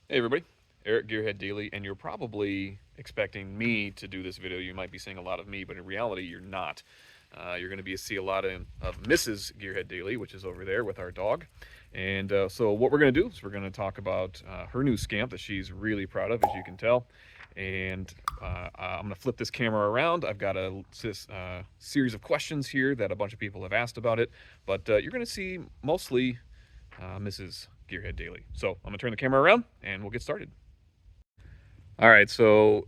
Hey everybody, Eric Gearhead Daily, and you're probably expecting me to do this video. You might be seeing a lot of me, but in reality, you're not. You're going to be see a lot of Mrs. Gearhead Daily, which is over there with our dog. And so what we're going to do is we're going to talk about her new scamp that she's really proud of, as you can tell. And I'm going to flip this camera around. I've got a series of questions here that a bunch of people have asked about it, but you're going to see mostly Mrs. Gearhead Daily. So I'm gonna turn the camera around and we'll get started. All right, so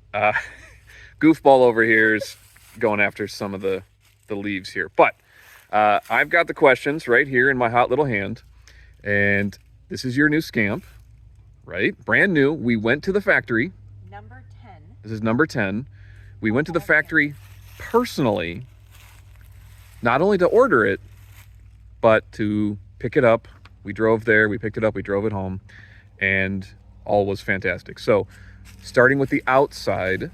goofball over here is going after some of the leaves here, but I've got the questions right here in my hot little hand, and this is your new Scamp, right? Brand new. We went to the factory. Number 10. This is number 10. We went to the factory personally, not only to order it, but to pick it up. We drove there, we picked it up, we drove it home, and all was fantastic. So, starting with the outside,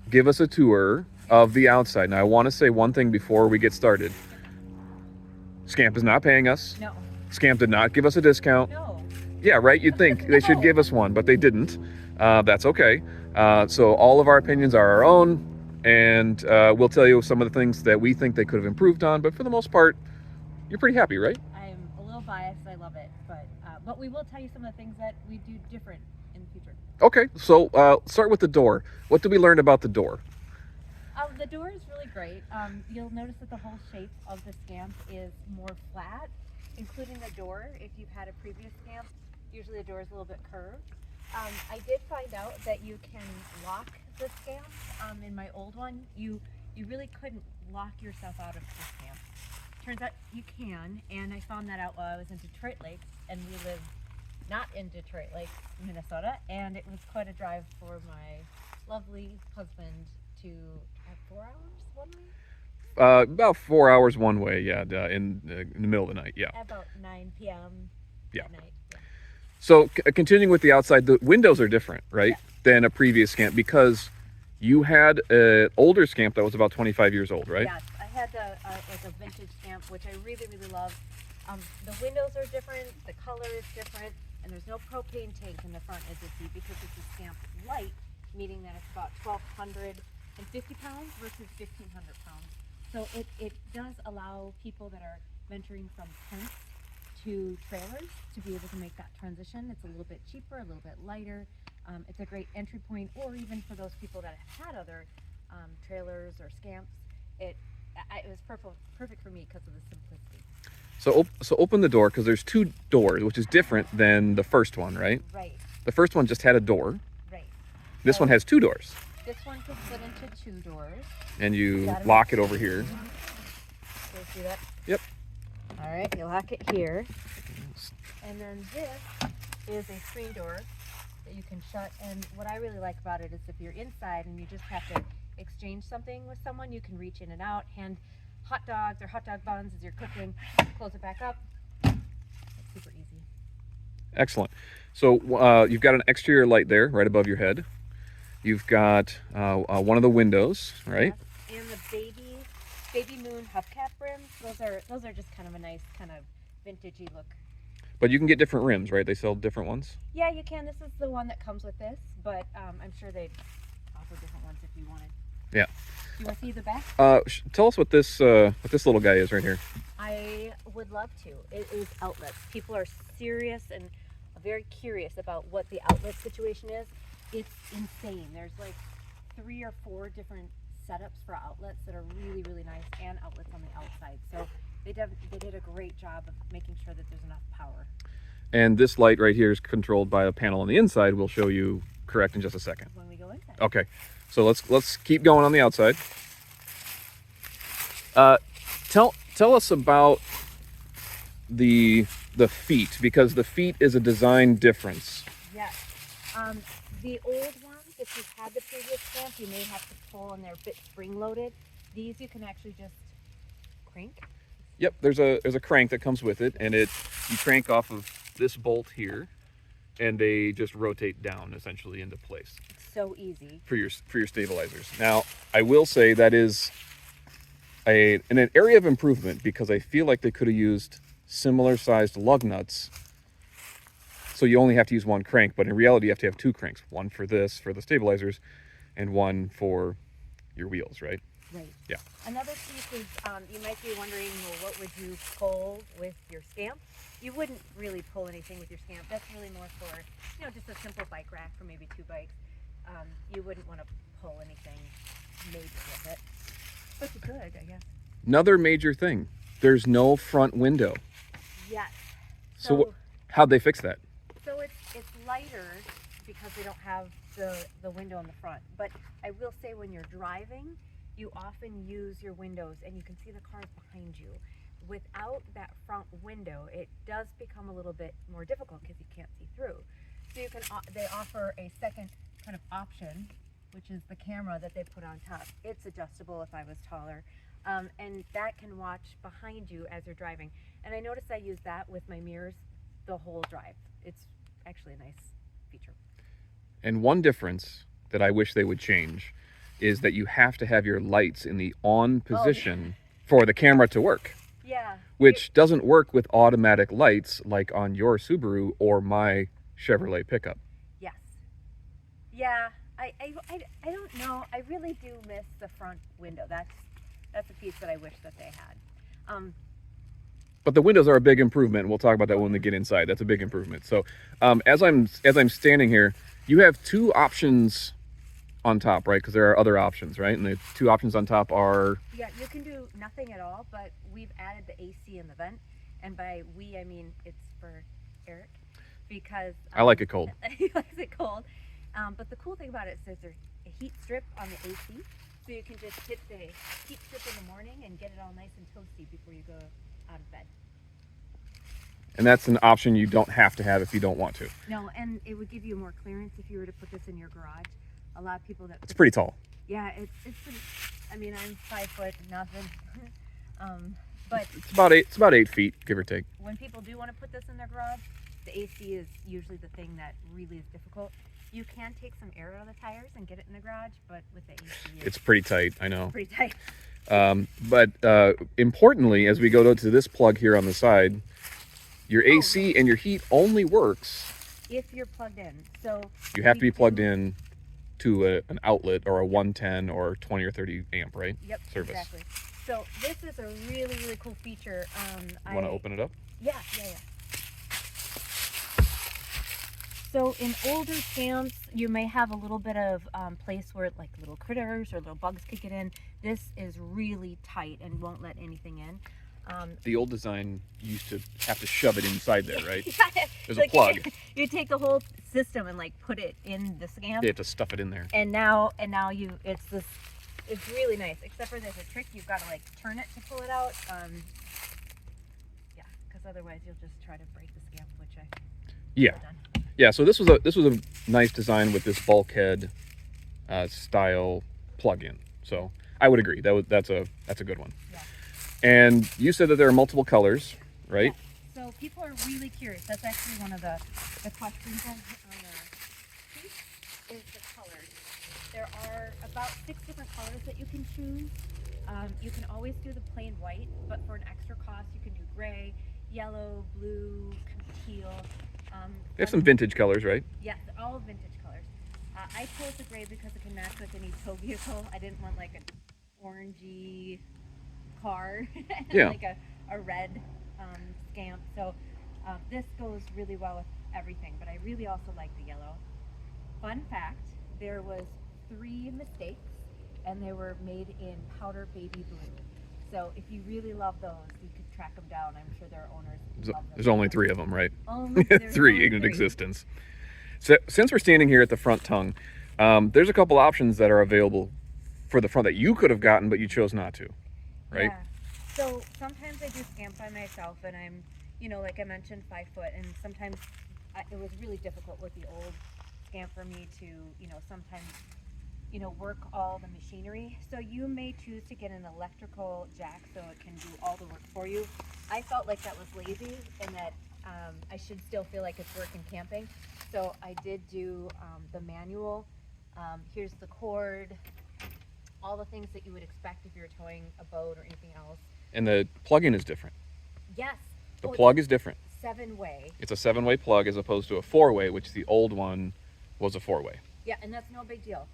give us a tour of the outside. Now, I want to say one thing before we get started. Scamp is not paying us. No. Scamp did not give us a discount. No. Yeah, right? You'd think they should give us one, but they didn't. That's okay. So all of our opinions are our own, and we'll tell you some of the things that we think they could have improved on, but for the most part, you're pretty happy, right? I'm a little biased. I love it, but we will tell you some of the things that we do different in the future. Okay, so start with the door. What did we learn about the door? The door is really great. You'll notice that the whole shape of the Scamp is more flat, including the door. If you've had a previous Scamp, usually the door is a little bit curved. I did find out that you can lock the Scamp. In my old one, you really couldn't lock yourself out of the Scamp. Turns out you can, and I found that out while I was in Detroit Lakes, and we live not in Detroit Lakes, Minnesota, and it was quite a drive for my lovely husband to have 4 hours one way? About 4 hours one way, yeah, in the middle of the night, yeah. About 9 p.m. Yeah. at night. Yeah. So continuing with the outside, the windows are different, right, Yes. than a previous Scamp, because you had an older Scamp that was about 25 years old, right? Yes, I had like a vintage Scamp, which I really, really love. The windows are different, the color is different, and there's no propane tank in the front, as you see, because it's a Scamp Lite, meaning that it's about 1,250 pounds versus 1,500 pounds. So it does allow people that are venturing from tents to trailers to be able to make that transition. It's a little bit cheaper, a little bit lighter. It's a great entry point, or even for those people that have had other trailers or Scamps. It was perfect for me because of the simplicity. So open the door, because there's two doors, which is different than the first one, right? Right, The first one just had a door. right. This one has two doors, This one could fit into 2 doors. and you Got it. lock it over here. So see that? Yep. All right, you lock it here. And then this is a screen door that you can shut. And what I really like about it is if you're inside and you just have to exchange something with someone, you can reach in and out, hand hot dogs or hot dog buns as you're cooking, close it back up. It's super easy. Excellent. So you've got an exterior light there, right above your head. You've got one of the windows, right? Yes. And the baby moon hubcap rims. Those are just kind of a nice kind of vintagey look. But you can get different rims, right? They sell different ones. Yeah, you can. This is the one that comes with this, but I'm sure they'd offer different ones if you wanted. Yeah. Do you want to see the back? Tell us what this little guy is right here. I would love to. It is outlets. People are serious and very curious about what the outlet situation is. It's insane. There's like 3 or 4 different setups for outlets that are really, really nice, and outlets on the outside. So they did a great job of making sure that there's enough power. And this light right here is controlled by a panel on the inside. We'll show you correct in just a second. When we go inside. Okay. So let's keep going on the outside. Tell us about the feet, because the feet is a design difference. Yes. The old ones, if you've had the previous Scamp, you may have to pull and they're a bit spring loaded. These you can actually just crank. Yep, there's a crank that comes with it, and you crank off of this bolt here, and they just rotate down essentially into place. It's so easy. For your stabilizers. Now, I will say that is an area of improvement, because I feel like they could have used similar sized lug nuts So you only have to use one crank, but in reality, you have to have two cranks. One for this, for the stabilizers, and one for your wheels, right? Right. Yeah. Another piece is you might be wondering, well, what would you pull with your Scamp? You wouldn't really pull anything with your Scamp. That's really more for, just a simple bike rack for maybe 2 bikes. You wouldn't want to pull anything major with it, but you could, I guess. Another major thing, there's no front window. Yes. So how'd they fix that? So it's lighter because they don't have the window in the front. But I will say when you're driving, you often use your windows and you can see the cars behind you. Without that front window, it does become a little bit more difficult because you can't see through. So they offer a second kind of option, which is the camera that they put on top. It's adjustable if I was taller. And that can watch behind you as you're driving. And I noticed I use that with my mirrors the whole drive. It's actually a nice feature. And one difference that I wish they would change is that you have to have your lights in the on position for the camera to work. Yeah. Which doesn't work with automatic lights like on your Subaru or my Chevrolet pickup. Yes. Yeah. I don't know. I really do miss the front window. That's a piece that I wish that they had. But the windows are a big improvement. We'll talk about that when we get inside. That's a big improvement. So as I'm standing here, you have 2 options on top, right? Because there are other options, right? And the 2 options on top are... Yeah, you can do nothing at all, but we've added the AC in the vent. And by we, I mean it's for Eric, because... I like it cold. He likes it cold. But the cool thing about it is there's a heat strip on the AC, so you can just hit the heat strip in the morning and get it all nice and toasty before you go out of bed. And that's an option you don't have to have if you don't want to. No, and it would give you more clearance if you were to put this in your garage. A lot of people that... It's pretty tall. Yeah, it's pretty... I mean, I'm 5 foot, nothing. But... It's about 8 feet, give or take. When people do want to put this in their garage, the AC is usually the thing that really is difficult. You can take some air out of the tires and get it in the garage, but with the AC... It's pretty tight, I know. Pretty tight. But importantly, as we go to this plug here on the side, your AC and your heat only works if you're plugged in. So you have to be plugged in to an outlet or a 110 or 20 or 30 amp, right? Yep, service. Exactly. So this is a really, really cool feature. You want to open it up? Yeah. So in older Scamps, you may have a little bit of place where like little critters or little bugs could get in. This is really tight and won't let anything in. The old design used to have to shove it inside there, right? Yeah, There's a plug. You take the whole system and like put it in the Scamp. You have to stuff it in there. And now it's really nice. Except for there's a trick, you've got to like turn it to pull it out. Yeah, because otherwise you'll just try to break the Scamp, which I Yeah. So this was a nice design with this bulkhead style plug-in. So I would agree that's a good one. Yeah. And you said that there are multiple colors, right? Yeah. So people are really curious. That's actually one of the questions on the sheet is the colors. There are about 6 different colors that you can choose. You can always do the plain white, but for an extra cost, you can do gray, yellow, blue, teal. They have some vintage colors, right? Yes, all vintage colors. I chose the gray because it can match with any tow vehicle. I didn't want like an orangey car and Yeah. like a red Scamp. So this goes really well with everything, but I really also like the yellow. Fun fact, there was 3 mistakes and they were made in powder baby blue. So if you really love those, you could track them down. I'm sure there are owners who love them. There's only 3 of them, right? There's 3 only in 3. existence. So since we're standing here at the front tongue, there's a couple options that are available for the front that you could have gotten, but you chose not to, right? Yeah. So sometimes I do Scamp by myself, and I'm, like I mentioned, 5 foot, and sometimes it was really difficult with the old Scamp for me to, sometimes, work all the machinery. So you may choose to get an electrical jack so it can do all the work for you. I felt like that was lazy and that I should still feel like it's working camping. So I did do the manual. Here's the cord, all the things that you would expect if you're towing a boat or anything else. And the plug-in is different. Yes. The plug is different. 7-way. It's a 7-way plug as opposed to a 4-way, which the old one was a 4-way. Yeah, and that's no big deal.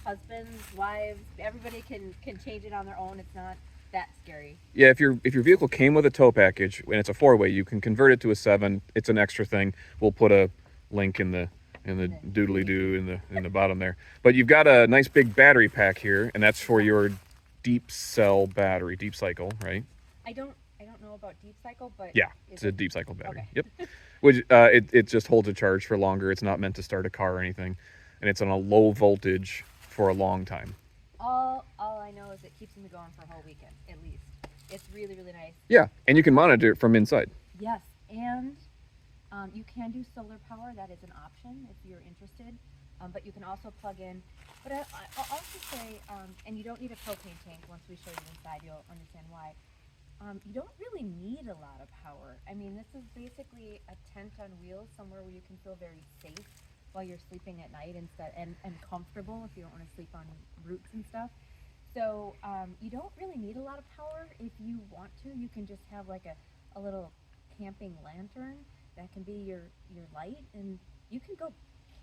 Husbands, wives, everybody can change it on their own. It's not that scary. Yeah, if your vehicle came with a tow package and it's a 4-way, you can convert it to a 7. It's an extra thing. We'll put a link in the doodly doo in the bottom there. But you've got a nice big battery pack here, and that's for your deep cell battery, deep cycle, right? I don't know about deep cycle, but yeah, it's a deep cycle battery. Okay. Yep. Which it just holds a charge for longer. It's not meant to start a car or anything, and it's on a low voltage for a long time. All I know is it keeps me going for a whole weekend at least. It's really, really nice. Yeah, and you can monitor it from inside. Yes, and you can do solar power. That is an option if you're interested. But you can also plug in. But I'll also say, and you don't need a propane tank. Once we show you inside, you'll understand why. You don't really need a lot of power. I mean, this is basically a tent on wheels, somewhere where you can feel very safe while you're sleeping at night and comfortable if you don't want to sleep on roots and stuff. So you don't really need a lot of power. If you want to, you can just have like a little camping lantern that can be your light, and you can go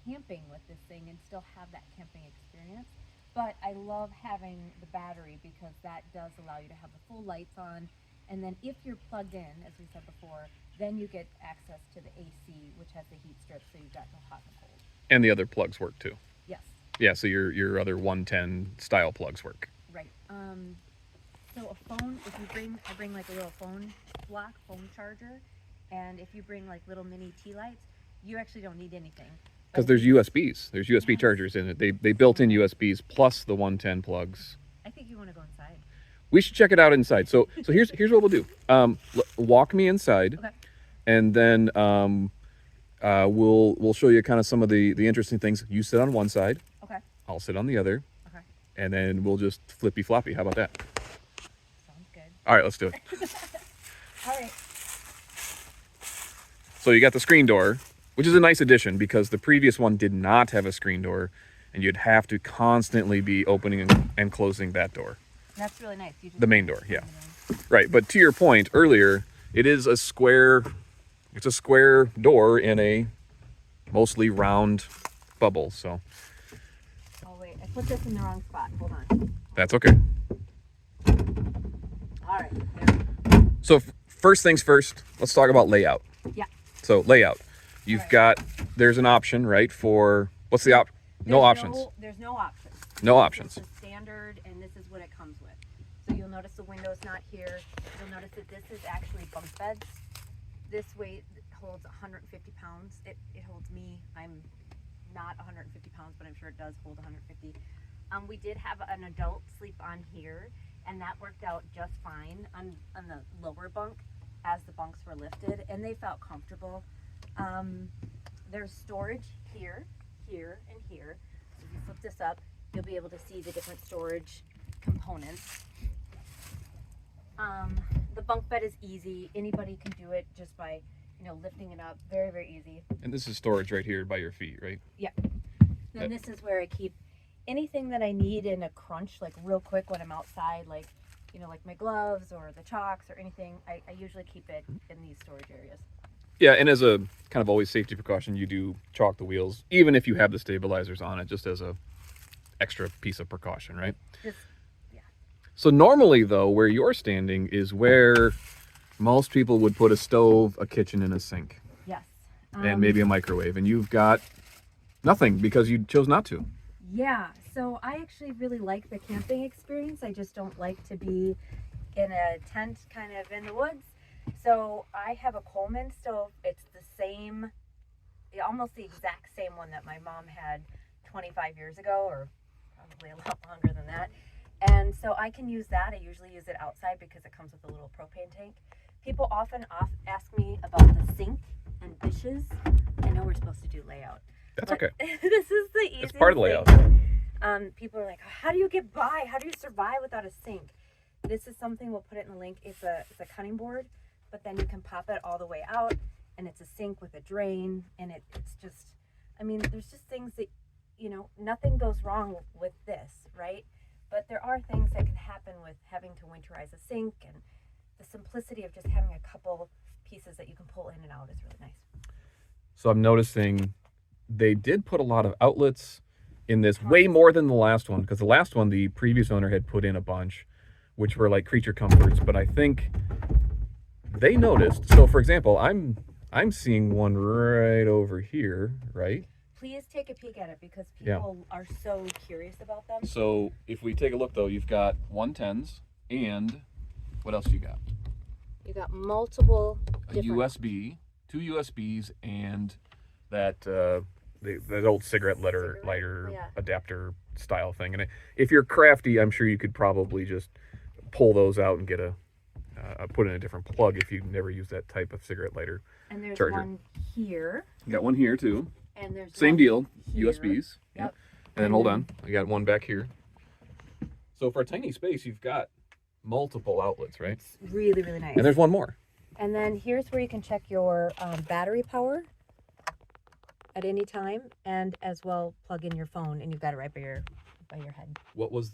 camping with this thing and still have that camping experience. But I love having the battery because that does allow you to have the full lights on. And then if you're plugged in, as we said before, then you get access to the AC, which has the heat strip, so you've got no hot and cold. And the other plugs work too. Yes. Yeah, so your other 110 style plugs work. Right. So a phone, I bring like a little phone charger, and if you bring like little mini tea lights, you actually don't need anything. Because there's USBs. There's USB chargers in it. They built in USBs plus the 110 plugs. I think you want to go inside. We should check it out inside. So here's what we'll do. Walk me inside, Okay. and then we'll show you kind of some of the interesting things. You sit on one side. Okay. I'll sit on the other. Okay. And then we'll just flippy floppy. How about that? Sounds good. All right, let's do it. All right. So you got the screen door, which is a nice addition because the previous one did not have a screen door, and you'd have to constantly be opening and closing that door. That's really nice. You just The main door, yeah. Right, but to your point earlier, it's a square door in a mostly round bubble, so. Oh wait, I put this in the wrong spot. Hold on. That's okay. All right. There. So first things first, let's talk about layout. Yeah. So layout, you've got, there's an option, right, for, what's the option? No options. There's no options. No options. This is standard, and this is what it comes with. So you'll notice the window's not here. You'll notice that this is actually bunk beds. This weight holds 150 pounds. It holds me. I'm not 150 pounds, but I'm sure it does hold 150. We did have an adult sleep on here, and that worked out just fine on the lower bunk as the bunks were lifted, and they felt comfortable. There's storage here, here, and here. So if you flip this up, you'll be able to see the different storage components. The bunk bed is easy. Anybody can do it just by, lifting it up. Very, very easy. And this is storage right here by your feet, right? Yeah. Then this is where I keep anything that I need in a crunch, like real quick when I'm outside, like my gloves or the chalks or anything. I usually keep it in these storage areas. Yeah, and as a kind of always safety precaution, you do chalk the wheels, even if you have the stabilizers on it, just as a extra piece of precaution, right? Yeah. So normally, though, where you're standing is where most people would put a stove, a kitchen, and a sink. Yes. And maybe a microwave, and you've got nothing because you chose not to. Yeah, so I actually really like the camping experience. I just don't like to be in a tent kind of in the woods. So I have a Coleman stove. It's the same, almost the exact same one that my mom had 25 years ago, or probably a lot longer than that. And so I can use that. I usually use it outside because it comes with a little propane tank. People often ask me about the sink and dishes. I know we're supposed to do layout. That's okay. This is the easiest. It's part of the layout. People are like, how do you get by? How do you survive without a sink? This is something, we'll put it in the link. It's a cutting board, but then you can pop it all the way out, and it's a sink with a drain, and it's just, there's just things that, nothing goes wrong with this, right? But there are things that can happen with having to winterize a sink, and the simplicity of just having a couple pieces that you can pull in and out is really nice. So I'm noticing they did put a lot of outlets in this, way more than the last one, because the last one, the previous owner had put in a bunch, which were like creature comforts, but I think they noticed. So for example, I'm seeing one right over here, right? Please take a peek at it because people are so curious about them. So if we take a look though, you've got 110s and what else you got? You got multiple a USB, 2 USBs, and that that old cigarette lighter adapter style thing. And if you're crafty, I'm sure you could probably just pull those out and get put in a different plug if you've never used that type of cigarette lighter. And there's charger. One here. You got one here too. And there's same deal, here. USBs. Yep. And then hold on, I got one back here. So for a tiny space, you've got multiple outlets, right? It's really, really nice. And there's one more. And then here's where you can check your battery power at any time, and as well plug in your phone, and you've got it right by your head. What was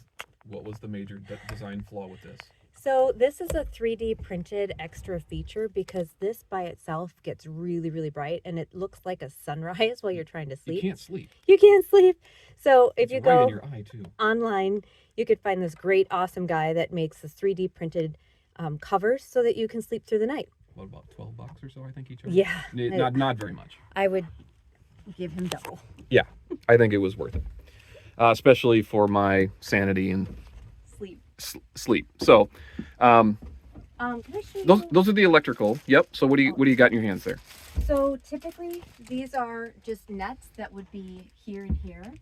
the major design flaw with this? So this is a 3D printed extra feature because this by itself gets really, really bright, and it looks like a sunrise while you're trying to sleep. You can't sleep. You can't sleep. So if you right go in your eye too. Online, you could find this great, awesome guy that makes this 3D printed covers so that you can sleep through the night. What, about $12 or so? I think each. Yeah. Not very much. I would give him double. Yeah, I think it was worth it, especially for my sanity and sleep. So, can I show you? those are the electrical. Yep. So what do you got in your hands there? So typically these are just nets that would be here and here.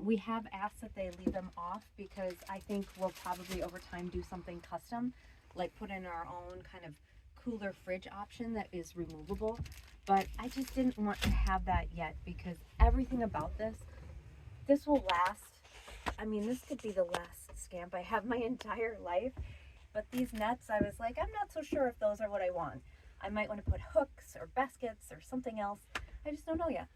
We have asked that they leave them off because I think we'll probably over time do something custom, like put in our own kind of cooler fridge option that is removable. But I just didn't want to have that yet because everything about this will last. I mean, this could be the last Scamp I have my entire life. But these nets, I was like, I'm not so sure if those are what I want. I might want to put hooks or baskets or something else. I just don't know yet.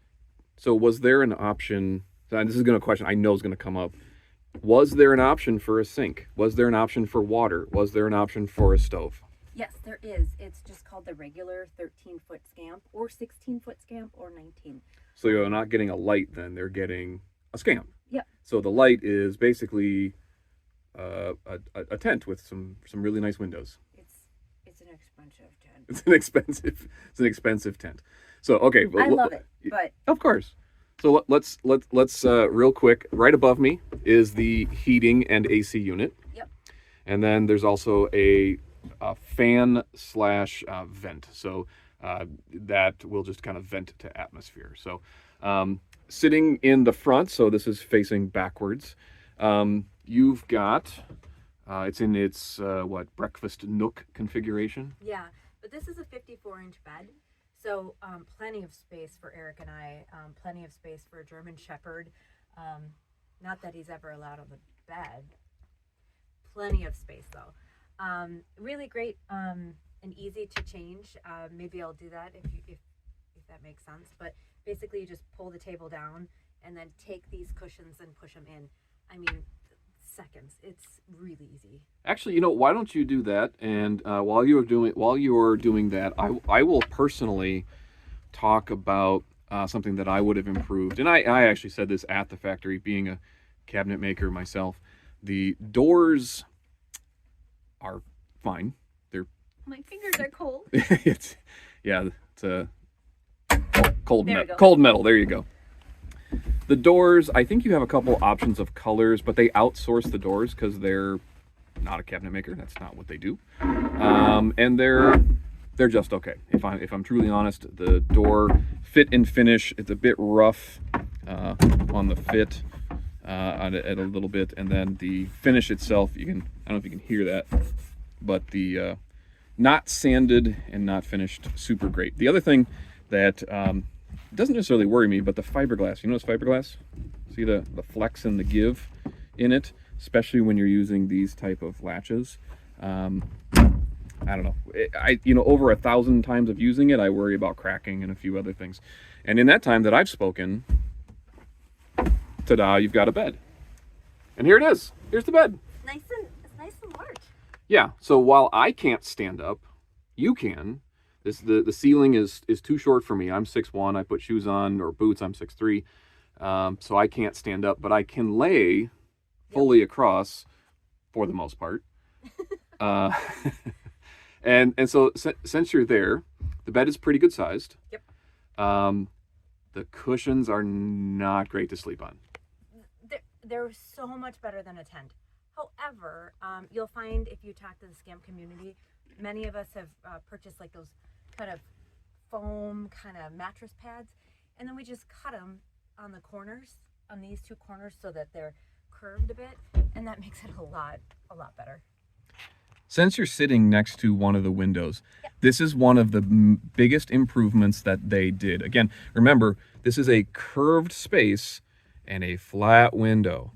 So was there an option? And this is going to question I know is going to come up. Was there an option for a sink? Was there an option for water? Was there an option for a stove? Yes, there is. It's just called the regular 13-foot Scamp or 16-foot Scamp or 19. So you're not getting a light then, they're getting a Scamp. Yep. So the light is basically a tent with some really nice windows. It's an expensive tent. It's an expensive tent. So okay, I love it, but of course. So let's real quick. Right above me is the heating and AC unit. Yep. And then there's also a fan slash vent. So that will just kind of vent to atmosphere. So sitting in the front, so this is facing backwards. You've got it's in its breakfast nook configuration. Yeah, but this is a 54-inch bed. So plenty of space for Eric and I, plenty of space for a German Shepherd. Not that he's ever allowed on the bed. Plenty of space though. Really great and easy to change. Maybe I'll do that if that makes sense. But basically you just pull the table down and then take these cushions and push them in. I mean, seconds. It's really easy. Actually, why don't you do that? And while you are doing that, I will personally talk about something that I would have improved. And I actually said this at the factory, being a cabinet maker myself. The doors are fine. My fingers are cold. It's a cold metal. There you go. The doors, I think you have a couple options of colors, but they outsource the doors because they're not a cabinet maker. That's not what they do. And they're just okay. If I'm truly honest, the door fit and finish, it's a bit rough on the fit at a little bit, and then the finish itself, I don't know if you can hear that, but the not sanded and not finished, super great. The other thing that doesn't necessarily worry me, but the fiberglass. You notice fiberglass? See the flex and the give in it, especially when you're using these type of latches. I don't know. Over 1,000 times of using it, I worry about cracking and a few other things. And in that time that I've spoken, ta-da, you've got a bed. And here it is. Here's the bed. It's nice and large. Yeah, so while I can't stand up, you can. The ceiling is too short for me. I'm 6'1". I put shoes on or boots. I'm 6'3". So I can't stand up, but I can lay fully across for the most part. Uh, and so since you're there, the bed is pretty good sized. Yep. The cushions are not great to sleep on. They're so much better than a tent. However, you'll find if you talk to the Scamp community, many of us have purchased like those kind of foam kind of mattress pads, and then we just cut them on the corners, on these two corners, so that they're curved a bit, and that makes it a lot better. Since you're sitting next to one of the windows, this is one of the biggest improvements that they did. Again, remember, this is a curved space and a flat window.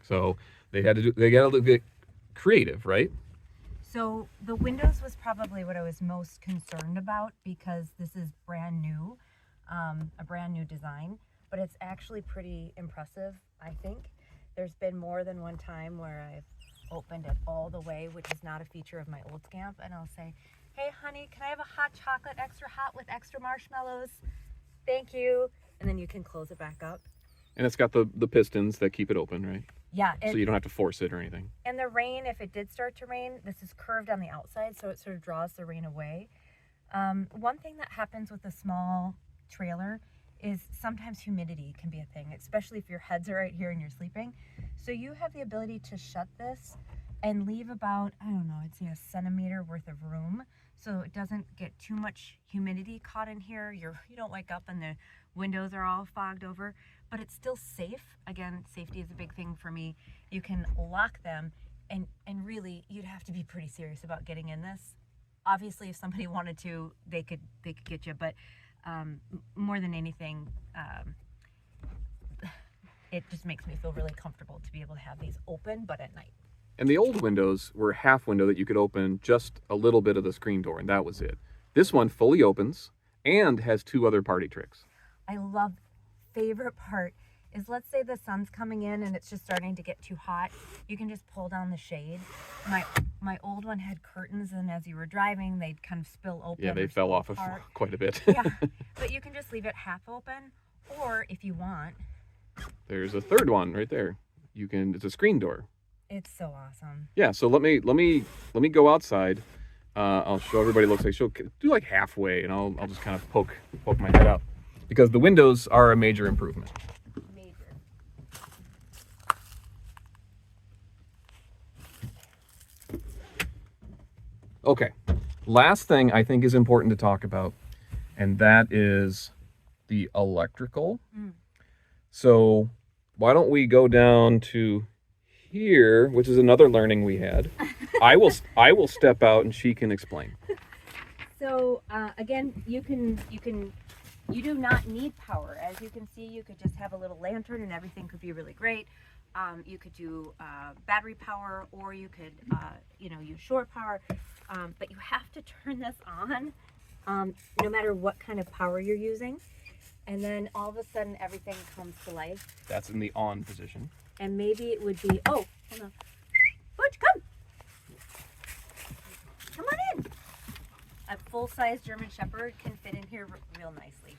So they got to get creative, right? So the windows was probably what I was most concerned about, because this is brand new, a brand new design, but it's actually pretty impressive, I think. There's been more than one time where I've opened it all the way, which is not a feature of my old Scamp, and I'll say, hey honey, can I have a hot chocolate extra hot with extra marshmallows? Thank you. And then you can close it back up. And it's got the pistons that keep it open, right? Yeah. So you don't have to force it or anything. And the rain, if it did start to rain, this is curved on the outside, so it sort of draws the rain away. One thing that happens with a small trailer is sometimes humidity can be a thing, especially if your heads are right here and you're sleeping. So you have the ability to shut this and leave about, I don't know, I'd say a centimeter worth of room, so it doesn't get too much humidity caught in here. You don't wake up and the windows are all fogged over, but it's still safe. Again, safety is a big thing for me. You can lock them, and really you'd have to be pretty serious about getting in this. Obviously, if somebody wanted to, they could get you, but more than anything, it just makes me feel really comfortable to be able to have these open, but at night. And the old windows were half window that you could open just a little bit of the screen door, and that was it. This one fully opens and has two other party tricks. I love, favorite part is, let's say the sun's coming in and it's just starting to get too hot. You can just pull down the shade. My old one had curtains, and as you were driving, they'd kind of spill open. Yeah, they fell off of quite a bit. Yeah, but you can just leave it half open, or if you want. There's a third one right there. It's a screen door. It's so awesome. Yeah, so let me go outside. I'll show everybody. It looks like she'll do like halfway, and I'll just kind of poke my head out, because the windows are a major improvement. Major. Okay, last thing I think is important to talk about, and that is the electrical. So why don't we go down to here, which is another learning we had. I will step out and she can explain. So again, you do not need power. As you can see, you could just have a little lantern and everything could be really great. You could do battery power, or you could use shore power, but you have to turn this on no matter what kind of power you're using, and then all of a sudden everything comes to life. That's in the on position. And maybe it would be, oh, hold on. Butch, come. Come on in. A full-size German Shepherd can fit in here real nicely.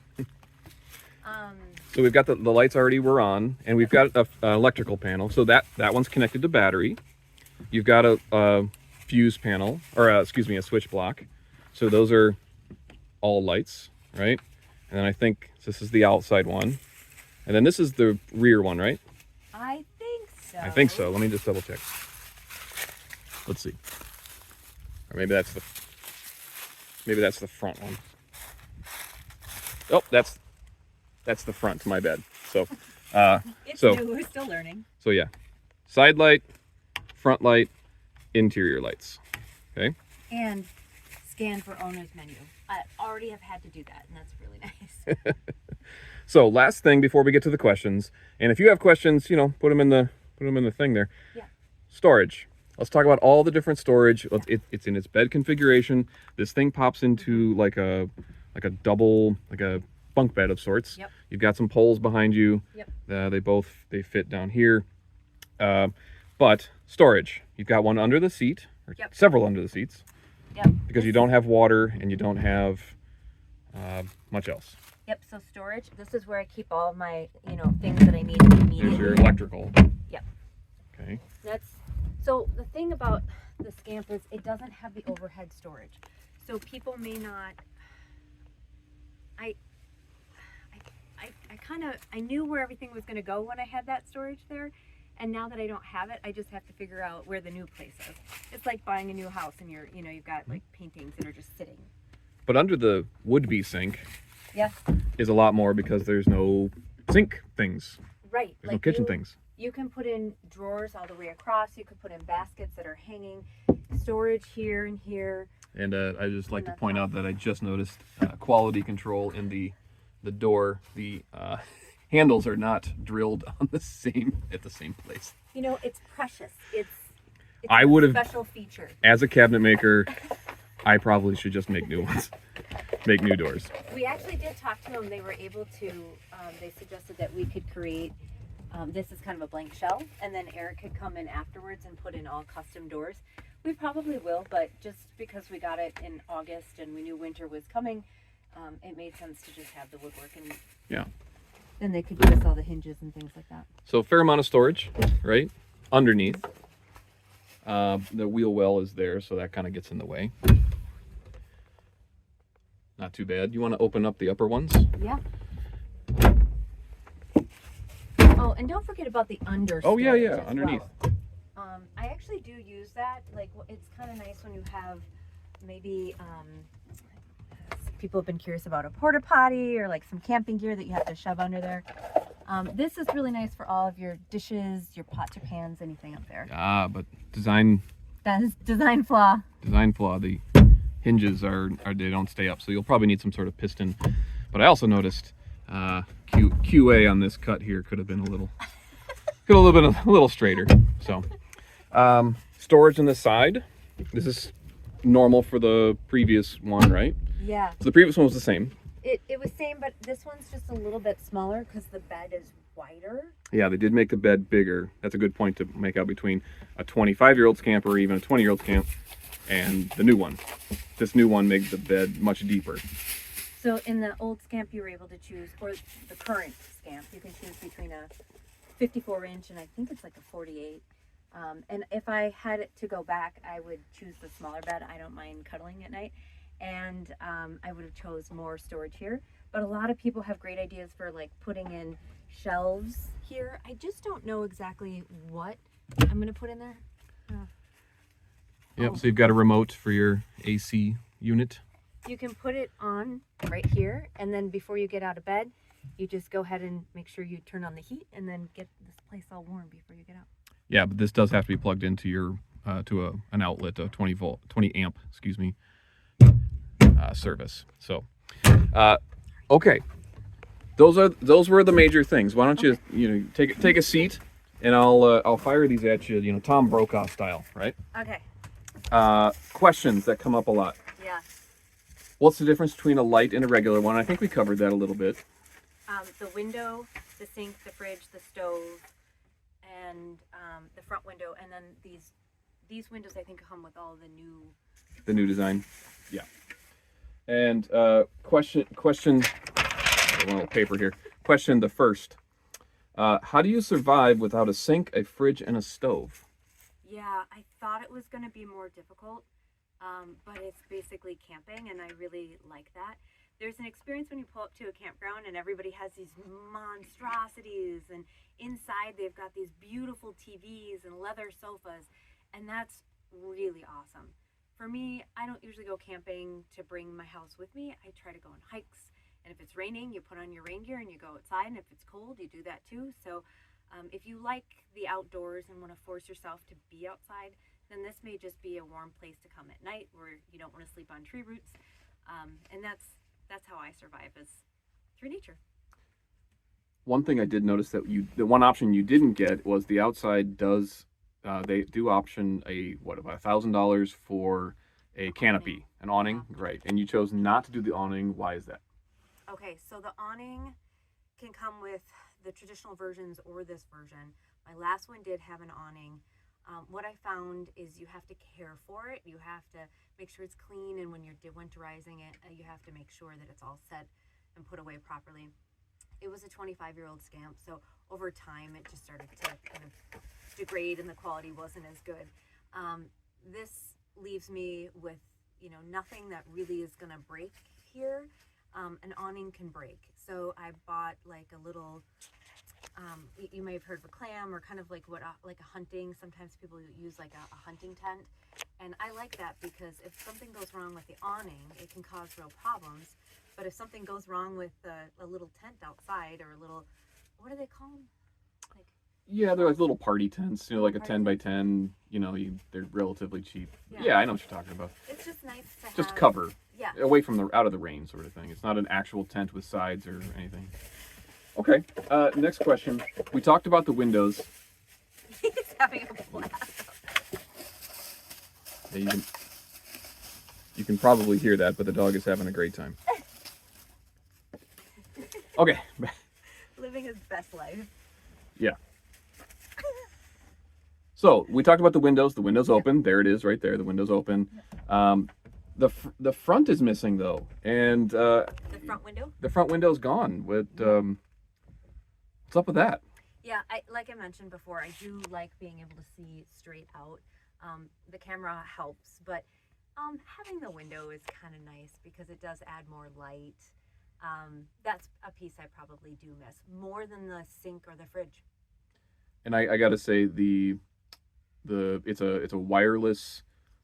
So we've got the lights already were on, and we've got an electrical panel. So that one's connected to battery. You've got a fuse panel, or a switch block. So those are all lights, right? And then I think this is the outside one. And then this is the rear one, right? I think so. I think so. Let me just double check. Let's see. Or maybe that's the front one. Oh, that's the front. My bad. So, it's new. We're still learning. So yeah, side light, front light, interior lights. Okay. And scan for owner's menu. I already have had to do that, and that's really nice. So last thing before we get to the questions, and if you have questions, put them in the thing there. Yeah. Storage. Let's talk about all the different storage. It's in its bed configuration. This thing pops into like a double, like a bunk bed of sorts. Yep. You've got some poles behind you. Yep. They fit down here. But storage. You've got one under the seat. or Yep. several under the seats. Yep. Because you don't have water and you don't have much else. Yep, so storage, this is where I keep all my, things that I need immediately. There's your electrical. Yep. Okay. So the thing about the Scamp is it doesn't have the overhead storage. So people may not, I knew where everything was gonna go when I had that storage there. And now that I don't have it, I just have to figure out where the new place is. It's like buying a new house and you've got like paintings that are just sitting. But under the would-be sink, yes, is a lot more because there's no sink things. Right. There's no kitchen things. You can put in drawers all the way across. You can put in baskets that are hanging, storage here and here. And I just like to point out that I just noticed quality control in the door. The handles are not drilled on at the same place. It's precious. It's I a would have, special feature. As a cabinet maker, I probably should just make new ones. Make new doors. We actually did talk to them. They were able to, they suggested that we could create, this is kind of a blank shell, and then Eric could come in afterwards and put in all custom doors. We probably will, but just because we got it in August and we knew winter was coming, it made sense to just have the woodwork, and Yeah. then they could give us all the hinges and things like that. So a fair amount of storage, right? Underneath. The wheel well is there, so that kind of gets in the way. Not too bad. You want to open up the upper ones? Yeah. Oh, and don't forget about the under. Oh yeah, storage yeah, as underneath. well. I actually do use that. Like, it's kind of nice when you have maybe people have been curious about a porta potty or like some camping gear that you have to shove under there. This is really nice for all of your dishes, your pots or pans, anything up there. Ah, but design That is design flaw. The hinges are they don't stay up, so you'll probably need some sort of piston. But I also noticed QA on this cut here could have been a little straighter. So storage on the side. This is normal for the previous one, right? Yeah. So the previous one was the same. It was same, but this one's just a little bit smaller because the bed is wider. Yeah, they did make the bed bigger. That's a good point to make out between a 25-year-old Scamp or even a 20-year-old Scamp and the new one. This new one makes the bed much deeper. So in the old Scamp, you were able to choose, or the current Scamp, you can choose between a 54-inch and I think it's like a 48. And if I had it to go back, I would choose the smaller bed. I don't mind cuddling at night. And I would have chose more storage here. But a lot of people have great ideas for like putting in shelves here. I just don't know exactly what I'm going to put in there. Yep, so you've got a remote for your AC unit. You can put it on right here, and then before you get out of bed, you just go ahead and make sure you turn on the heat and then get this place all warm before you get out. Yeah, but this does have to be plugged into your an outlet, a 20 amp, service. So, okay, those were the major things. Why don't you take a seat, and I'll fire these at you, Tom Brokaw style, right? Okay. Questions that come up a lot. Yeah. What's the difference between a light and a regular one? I think we covered that a little bit. The window, the sink, the fridge, the stove, and the front window, and then these windows I think come with all the new design. Yeah. And question. A little paper here. Question the first. How do you survive without a sink, a fridge, and a stove? Yeah, I thought it was going to be more difficult, but it's basically camping, and I really like that. There's an experience when you pull up to a campground and everybody has these monstrosities, and inside they've got these beautiful TVs and leather sofas, and that's really awesome. For me, I don't usually go camping to bring my house with me. I try to go on hikes, and if it's raining, you put on your rain gear and you go outside, and if it's cold, you do that too. So if you like the outdoors and want to force yourself to be outside, then this may just be a warm place to come at night where you don't want to sleep on tree roots. And that's how I survive, is through nature. One thing I did notice that the one option you didn't get was the outside does, they do option about $1,000 for a canopy, an awning, right? And you chose not to do the awning. Why is that? Okay, so the awning can come with the traditional versions or this version. My last one did have an awning. What I found is you have to care for it. You have to make sure it's clean, and when you're winterizing it, you have to make sure that it's all set and put away properly. It was a 25-year-old Scamp, so over time it just started to kind of degrade, and the quality wasn't as good. This leaves me with, nothing that really is going to break here. An awning can break, so I bought like a little. You may have heard of a clam, or kind of like like a hunting. Sometimes people use like a hunting tent, and I like that because if something goes wrong with the awning, it can cause real problems. But if something goes wrong with a little tent outside, or a little, what do they call them? Like, Yeah, they're like little party tents, like a party 10 by tents. 10. They're relatively cheap. Yeah. Yeah, I know what you're talking about. It's just nice to Just have. cover. Yeah. Away from out of the rain, sort of thing. It's not an actual tent with sides or anything. Okay. Next question. We talked about the windows. He's having a blast. Yeah, you can probably hear that, but the dog is having a great time. Okay. Living his best life. Yeah. So we talked about the windows. The window's open. There it is, right there. The window's open. The front is missing though, and The front window. the front window's gone. What's up with that? Yeah, like I mentioned before, I do like being able to see straight out. The camera helps, but having the window is kind of nice because it does add more light. That's a piece I probably do miss more than the sink or the fridge. And I got to say it's a wireless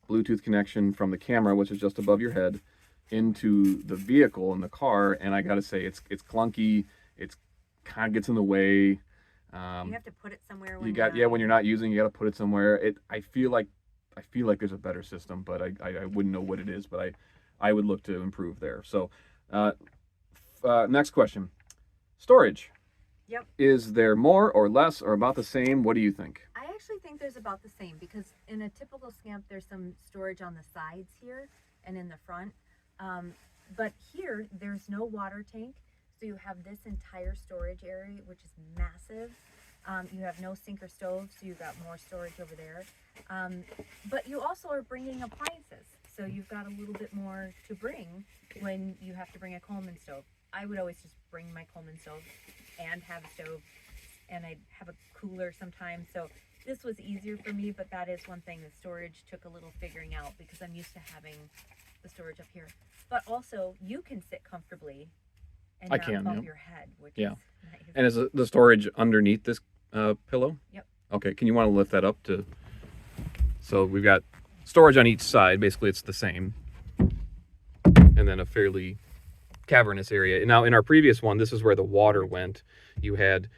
Bluetooth connection from the camera, which is just above your head, into the vehicle in the car, and I got to say it's clunky. It's kind of gets in the way. You have to put it somewhere. When When you're not using, you got to put it somewhere. I feel like there's a better system, but I wouldn't know what it is. But I would look to improve there. So, next question, storage. Yep. Is there more or less or about the same? What do you think? I actually think there's about the same because in a typical Scamp, there's some storage on the sides here and in the front. But here, there's no water tank. So you have this entire storage area, which is massive. You have no sink or stove, so you've got more storage over there. But you also are bringing appliances. So you've got a little bit more to bring when you have to bring a Coleman stove. I would always just bring my Coleman stove and have a stove, and I'd have a cooler sometimes. So this was easier for me, but that is one thing. The storage took a little figuring out because I'm used to having the storage up here. But also, you can sit comfortably and not bump your head, which is nice. And is the storage underneath this pillow? Yep. Okay, can you want to lift that up to? So we've got storage on each side. Basically, it's the same. And then a fairly cavernous area. Now, in our previous one, this is where the water went. You had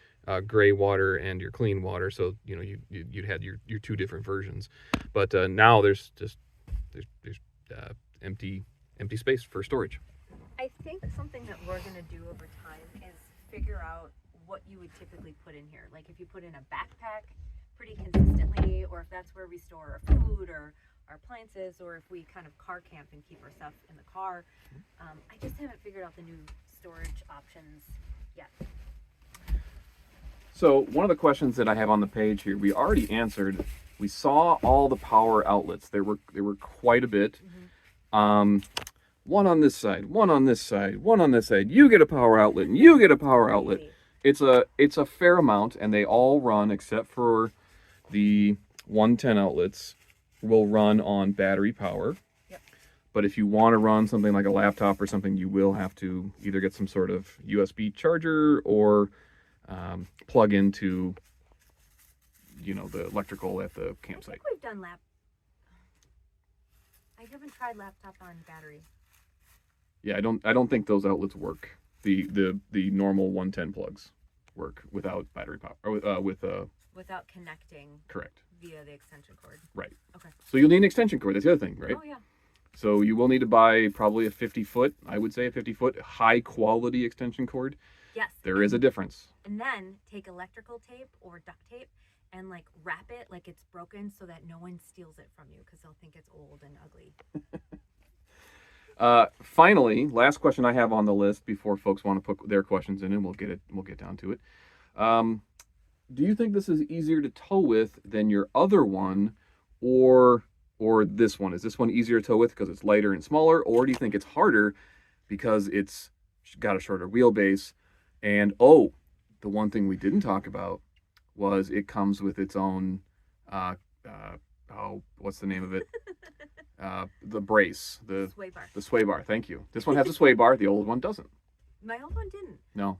gray water and your clean water, so you had your two different versions. But now there's empty space for storage. I think something that we're going to do over time is figure out what you would typically put in here. Like if you put in a backpack pretty consistently, or if that's where we store our food or our appliances, or if we kind of car camp and keep our stuff in the car. I just haven't figured out the new storage options yet. So one of the questions that I have on the page here, we already answered. We saw all the power outlets. There were quite a bit. One on this side, one on this side, one on this side. You get a power outlet, and you get a power outlet. It's a fair amount, and they all run except for the 110 outlets will run on battery power. Yep. But if you want to run something like a laptop or something, you will have to either get some sort of USB charger or plug into the electrical at the campsite. I think we've done I haven't tried laptop on battery. Yeah, I don't think those outlets work. The normal 110 plugs work without battery power or without connecting. Correct. Via the extension cord. Right. Okay. So you'll need an extension cord. That's the other thing, right? Oh yeah. So you will need to buy probably a 50-foot, I would say a 50-foot high quality extension cord. Yes. There is a difference. And then take electrical tape or duct tape and like wrap it like it's broken so that no one steals it from you because they'll think it's old and ugly. Finally, last question I have on the list before folks want to put their questions in, and we'll get down to it. do you think this is easier to tow with than your other one, or this one? Is this one easier to tow with because it's lighter and smaller, or do you think it's harder because it's got a shorter wheelbase? And oh, the one thing we didn't talk about was it comes with its own uh, oh, what's the name of it? The brace, Sway bar. the sway bar. Thank you. This one has a sway bar. The old one doesn't. My old one didn't. No.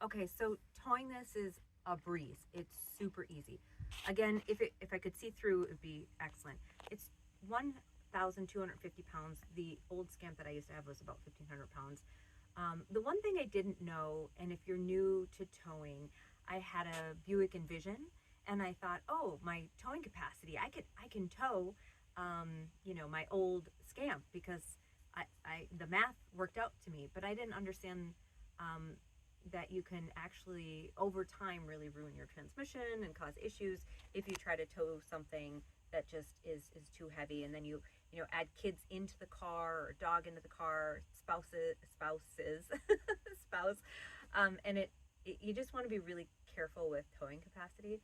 Okay, so towing this is a breeze. It's super easy. Again, if I could see through, it would be excellent. It's 1,250 pounds. The old Scamp that I used to have was about 1,500 pounds. The one thing I didn't know, and if you're new to towing, I had a Buick Envision, and I thought, oh, my towing capacity, I can tow, my old Scamp because the math worked out to me, but I didn't understand that you can actually over time really ruin your transmission and cause issues if you try to tow something that just is too heavy, and then you add kids into the car or a dog into the car, spouses spouse, and you just want to be really careful with towing capacity.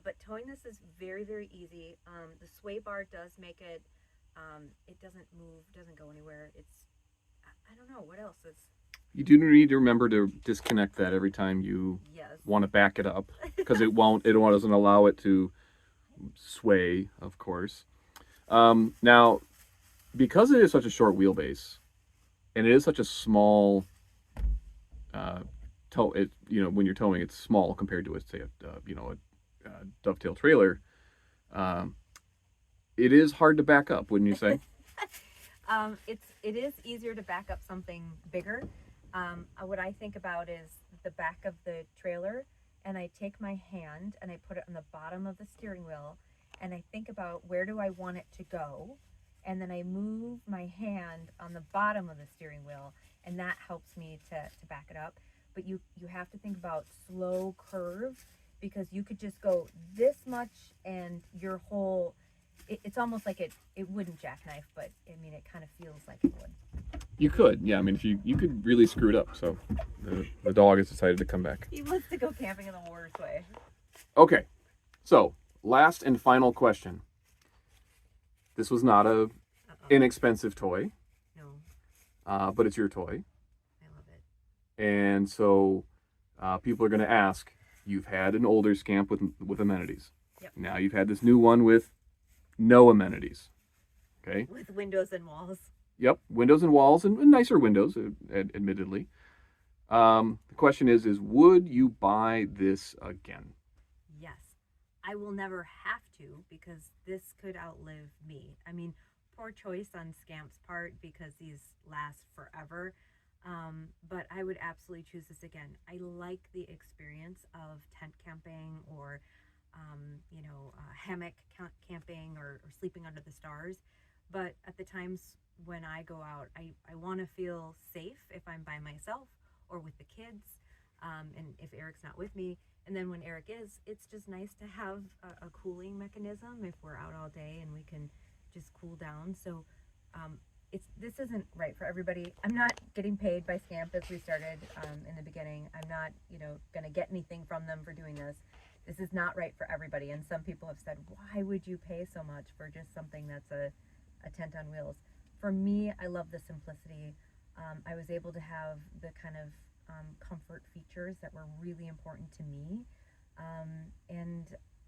But towing this is very, very easy. The sway bar does make it, it doesn't move, doesn't go anywhere. I don't know what else is. You do need to remember to disconnect that every time you want to back it up, because it doesn't allow it to sway, of course. Now, because it is such a short wheelbase, and it is such a small tow, when you're towing, it's small compared to a dovetail trailer. It is hard to back up, wouldn't you say? It is easier to back up something bigger. What I think about is the back of the trailer, and I take my hand and I put it on the bottom of the steering wheel, and I think about where do I want it to go, and then I move my hand on the bottom of the steering wheel, and that helps me to back it up. But you have to think about slow curve, because you could just go this much and your whole, it's almost like it wouldn't jackknife, but I mean, it kind of feels like it would. You could, yeah. I mean, if you could really screw it up. So the dog has decided to come back. He wants to go camping in the Watersway. Okay, so last and final question. This was not a inexpensive toy. No. But it's your toy. I love it. And so people are going to ask, you've had an older Scamp with amenities. Yep. Now you've had this new one with no amenities. Okay? With windows and walls. Yep, windows and walls, and nicer windows, admittedly. The question is would you buy this again? Yes. I will never have to, because this could outlive me. I mean, poor choice on Scamp's part, because these last forever. But I would absolutely choose this again. I like the experience of tent camping or, hammock camping or sleeping under the stars. But at the times when I go out, I want to feel safe if I'm by myself or with the kids, and if Eric's not with me. And then when Eric is, it's just nice to have a cooling mechanism if we're out all day and we can just cool down. So this isn't right for everybody. I'm not getting paid by Scamp, as we started in the beginning. I'm not going to get anything from them for doing this. This is not right for everybody. And some people have said, why would you pay so much for just something that's a tent on wheels? For me, I love the simplicity. I was able to have the kind of comfort features that were really important to me, and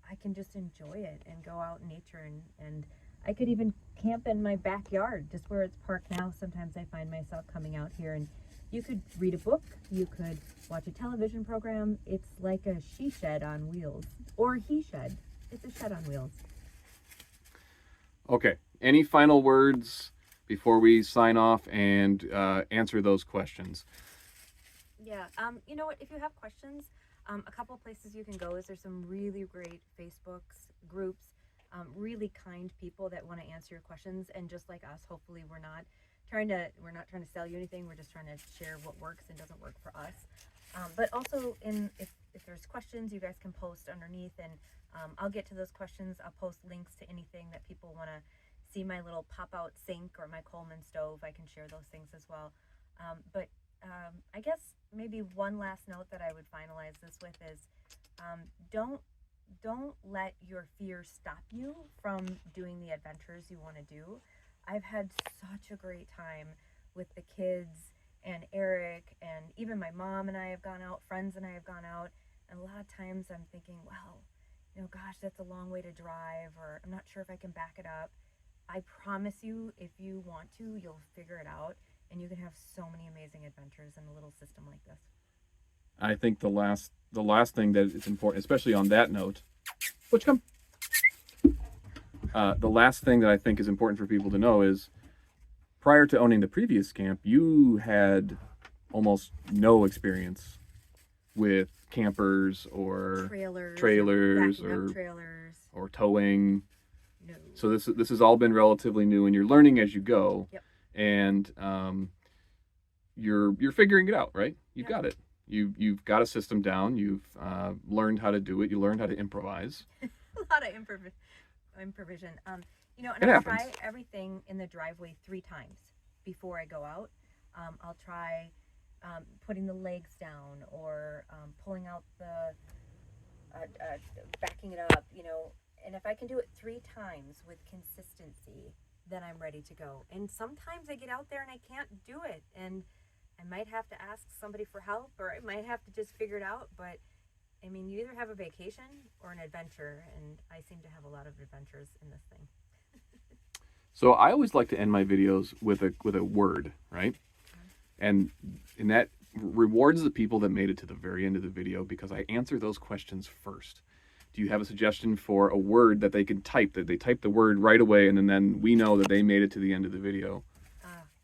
I can just enjoy it and go out in nature, and I could even camp in my backyard, just where it's parked now. Sometimes I find myself coming out here, and you could read a book, you could watch a television program. It's like a she shed on wheels, or he shed. It's a shed on wheels. Okay, any final words before we sign off and answer those questions? Yeah, you know what, if you have questions, a couple places you can go is there's some really great Facebooks, groups, really kind people that want to answer your questions. And just like us, hopefully we're not trying to sell you anything. We're just trying to share what works and doesn't work for us. But also, if there's questions, you guys can post underneath, and I'll get to those questions. I'll post links to anything that people want to see, my little pop-out sink or my Coleman stove. I can share those things as well. But I guess maybe one last note that I would finalize this with is, Don't let your fear stop you from doing the adventures you want to do. I've had such a great time with the kids and Eric, and even my mom and I have gone out, friends and I have gone out, and a lot of times I'm thinking, well, gosh, that's a long way to drive, or I'm not sure if I can back it up. I promise you, if you want to, you'll figure it out, and you can have so many amazing adventures in a little system like this. I think the last thing that is important, especially on that note, which come. The last thing that I think is important for people to know is, prior to owning the previous camp, you had almost no experience with campers or trailers or towing. No. So this has all been relatively new, and you're learning as you go. Yep. And you're figuring it out, right? You've got it. You've got a system down. You've learned how to do it. You learned how to improvise. A lot of improvisation. And It I happens. try everything in the driveway 3 times before I go out. I'll try putting the legs down, or pulling out backing it up, and if I can do it 3 times with consistency, then I'm ready to go. And sometimes I get out there and I can't do it, and I might have to ask somebody for help, or I might have to just figure it out. But I mean, you either have a vacation or an adventure, and I seem to have a lot of adventures in this thing. So I always like to end my videos with a word, right? And that rewards the people that made it to the very end of the video, because I answer those questions first. Do you have a suggestion for a word that they can type, that they type the word right away, and then we know that they made it to the end of the video?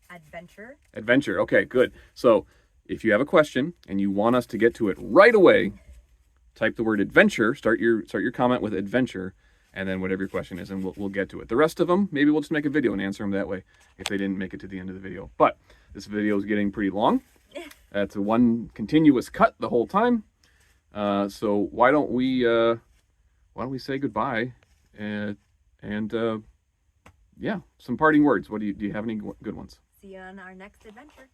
Adventure. Adventure. Okay, good. So if you have a question and you want us to get to it right away, type the word adventure. Start your comment with adventure, and then whatever your question is, and we'll get to it. The rest of them, maybe we'll just make a video and answer them that way if they didn't make it to the end of the video. But this video is getting pretty long. It's one continuous cut the whole time. So why don't we say goodbye, and yeah, some parting words. Do you have any good ones? See you on our next adventure.